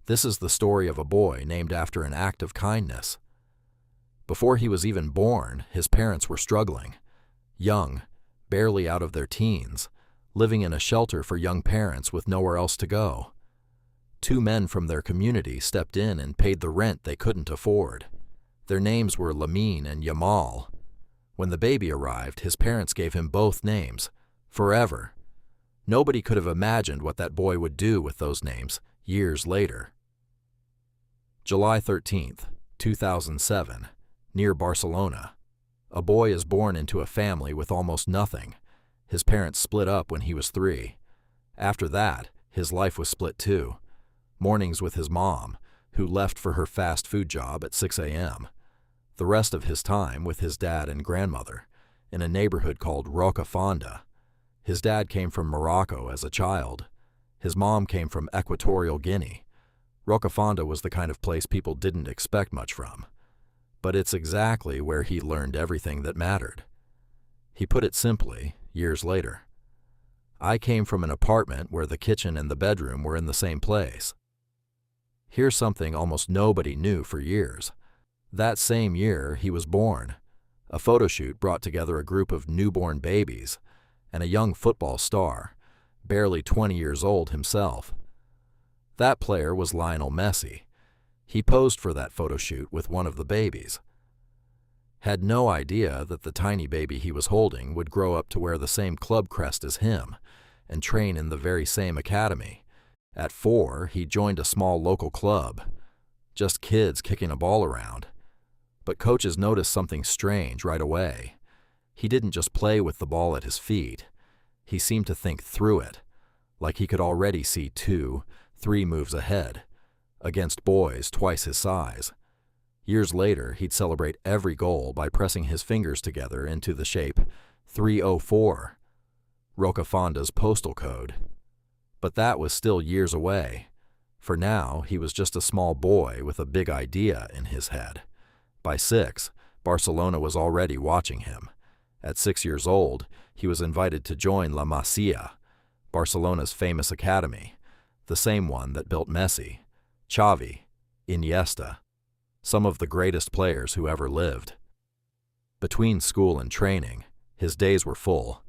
This is the story of a boy named after an act of kindness. Before he was even born, his parents were struggling. Young, barely out of their teens, living in a shelter for young parents with nowhere else to go. Two men from their community stepped in and paid the rent they couldn't afford. Their names were Lamine and Yamal. When the baby arrived, his parents gave him both names, forever. Nobody could have imagined what that boy would do with those names years later. July 13th, 2007, near Barcelona. A boy is born into a family with almost nothing. His parents split up when he was 3. After that, his life was split too. Mornings with his mom, who left for her fast food job at 6 a.m. The rest of his time with his dad and grandmother, in a neighborhood called Rocafonda. His dad came from Morocco as a child. His mom came from Equatorial Guinea. Rocafonda was the kind of place people didn't expect much from. But it's exactly where he learned everything that mattered. He put it simply, years later. I came from an apartment where the kitchen and the bedroom were in the same place. Here's something almost nobody knew for years. That same year, he was born. A photo shoot brought together a group of newborn babies and a young football star, barely 20 years old himself. That player was Lionel Messi. He posed for that photo shoot with one of the babies. Had no idea that the tiny baby he was holding would grow up to wear the same club crest as him and train in the very same academy. At 4, he joined a small local club. Just kids kicking a ball around. But coaches noticed something strange right away. He didn't just play with the ball at his feet. He seemed to think through it, like he could already see 2, 3 moves ahead, against boys twice his size. Years later, he'd celebrate every goal by pressing his fingers together into the shape 304, Rocafonda's postal code. But that was still years away. For now, he was just a small boy with a big idea in his head. By 6, Barcelona was already watching him. At 6 years old, he was invited to join La Masia, Barcelona's famous academy, the same one that built Messi, Xavi, Iniesta, some of the greatest players who ever lived. Between school and training, his days were full.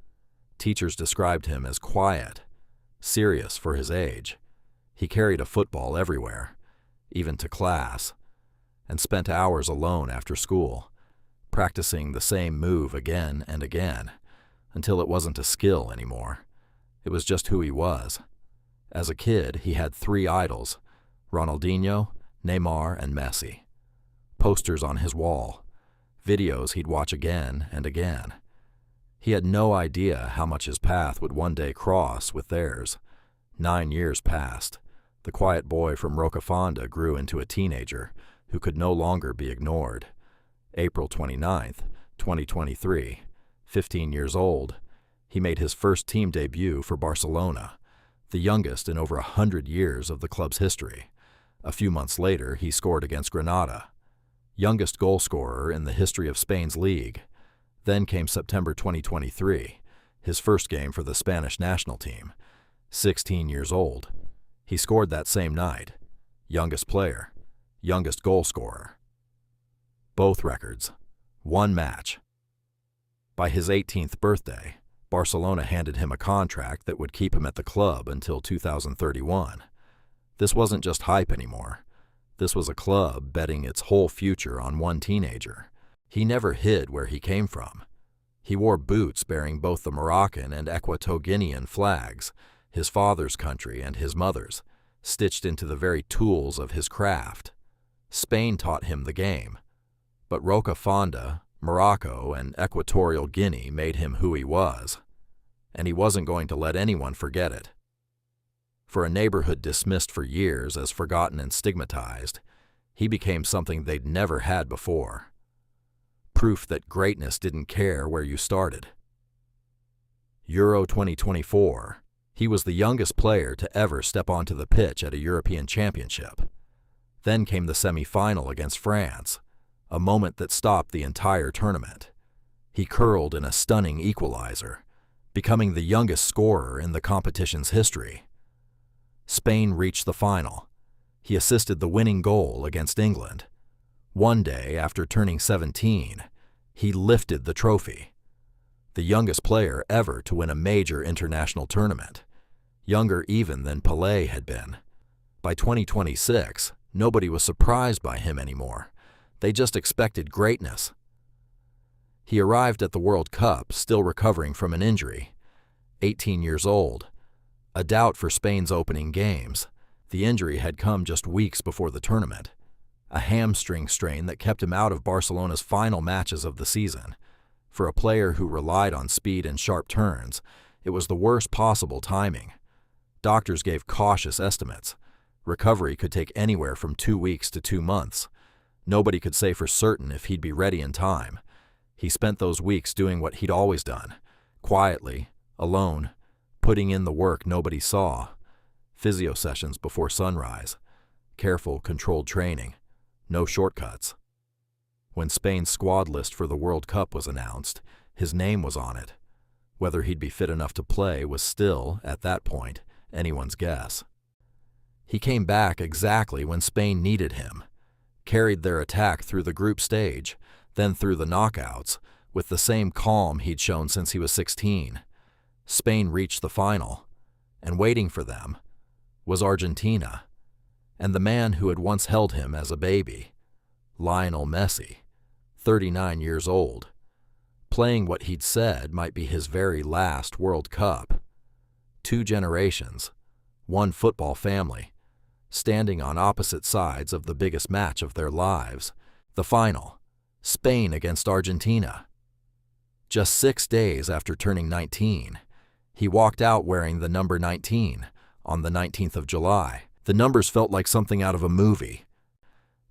Teachers described him as quiet, serious for his age. He carried a football everywhere, even to class, and spent hours alone after school, practicing the same move again and again, until it wasn't a skill anymore. It was just who he was. As a kid, he had 3 idols, Ronaldinho, Neymar, and Messi. Posters on his wall, videos he'd watch again and again. He had no idea how much his path would one day cross with theirs. 9 years passed. The quiet boy from Rocafonda grew into a teenager who could no longer be ignored. April 29th, 2023, 15 years old, he made his first team debut for Barcelona, the youngest in over 100 years of the club's history. A few months later, he scored against Granada, youngest goal scorer in the history of Spain's league. Then came September 2023, his first game for the Spanish national team. 16 years old. He scored that same night. Youngest player, youngest goal scorer. Both records, 1 match. By his 18th birthday, Barcelona handed him a contract that would keep him at the club until 2031. This wasn't just hype anymore. This was a club betting its whole future on one teenager. He never hid where he came from. He wore boots bearing both the Moroccan and Equatorial Guinean flags, his father's country and his mother's, stitched into the very tools of his craft. Spain taught him the game, but Rocafonda, Morocco, and Equatorial Guinea made him who he was, and he wasn't going to let anyone forget it. For a neighborhood dismissed for years as forgotten and stigmatized, he became something they'd never had before. Proof that greatness didn't care where you started. Euro 2024. He was the youngest player to ever step onto the pitch at a European Championship. Then came the semi-final against France, a moment that stopped the entire tournament. He curled in a stunning equalizer, becoming the youngest scorer in the competition's history. Spain reached the final. He assisted the winning goal against England. One day, after turning 17, he lifted the trophy. The youngest player ever to win a major international tournament, younger even than Pelé had been. By 2026, nobody was surprised by him anymore. They just expected greatness. He arrived at the World Cup still recovering from an injury. 18 years old, a doubt for Spain's opening games. The injury had come just weeks before the tournament, a hamstring strain that kept him out of Barcelona's final matches of the season. For a player who relied on speed and sharp turns, it was the worst possible timing. Doctors gave cautious estimates. Recovery could take anywhere from 2 weeks to 2 months. Nobody could say for certain if he'd be ready in time. He spent those weeks doing what he'd always done, quietly, alone, putting in the work nobody saw. Physio sessions before sunrise, careful, controlled training, no shortcuts. When Spain's squad list for the World Cup was announced, his name was on it. Whether he'd be fit enough to play was still, at that point, anyone's guess. He came back exactly when Spain needed him, carried their attack through the group stage, then through the knockouts, with the same calm he'd shown since he was 16. Spain reached the final, and waiting for them was Argentina, and the man who had once held him as a baby, Lionel Messi, 39 years old, playing what he'd said might be his very last World Cup. 2 generations, one football family, standing on opposite sides of the biggest match of their lives, the final, Spain against Argentina. Just 6 days after turning 19, he walked out wearing the number 19 on the 19th of July. The numbers felt like something out of a movie.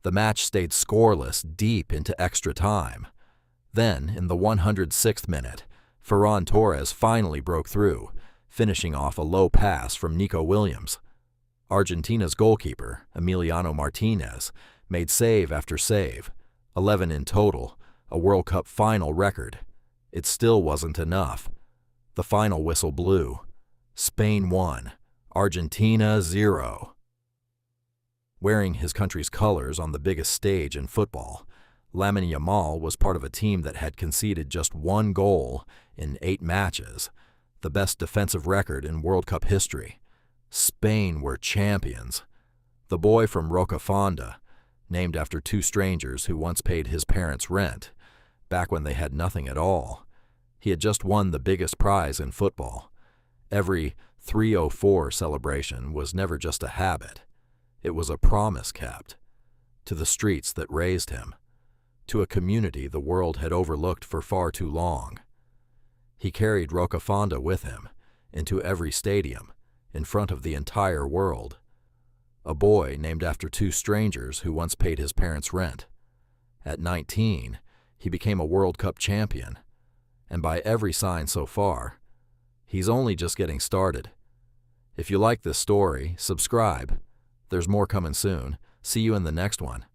The match stayed scoreless deep into extra time. Then, in the 106th minute, Ferran Torres finally broke through, finishing off a low pass from Nico Williams. Argentina's goalkeeper, Emiliano Martinez, made save after save, 11 in total, a World Cup final record. It still wasn't enough. The final whistle blew. Spain won. Argentina 0. Wearing his country's colors on the biggest stage in football, Lamine Yamal was part of a team that had conceded just 1 goal in 8 matches, the best defensive record in World Cup history. Spain were champions. The boy from Rocafonda, named after 2 strangers who once paid his parents' rent, back when they had nothing at all. He had just won the biggest prize in football. Every 304 celebration was never just a habit. It was a promise kept. To the streets that raised him. To a community the world had overlooked for far too long. He carried Rocafonda with him, into every stadium, in front of the entire world. A boy named after 2 strangers who once paid his parents' rent. At 19, he became a World Cup champion. And by every sign so far, he's only just getting started. If you like this story, subscribe. There's more coming soon. See you in the next one.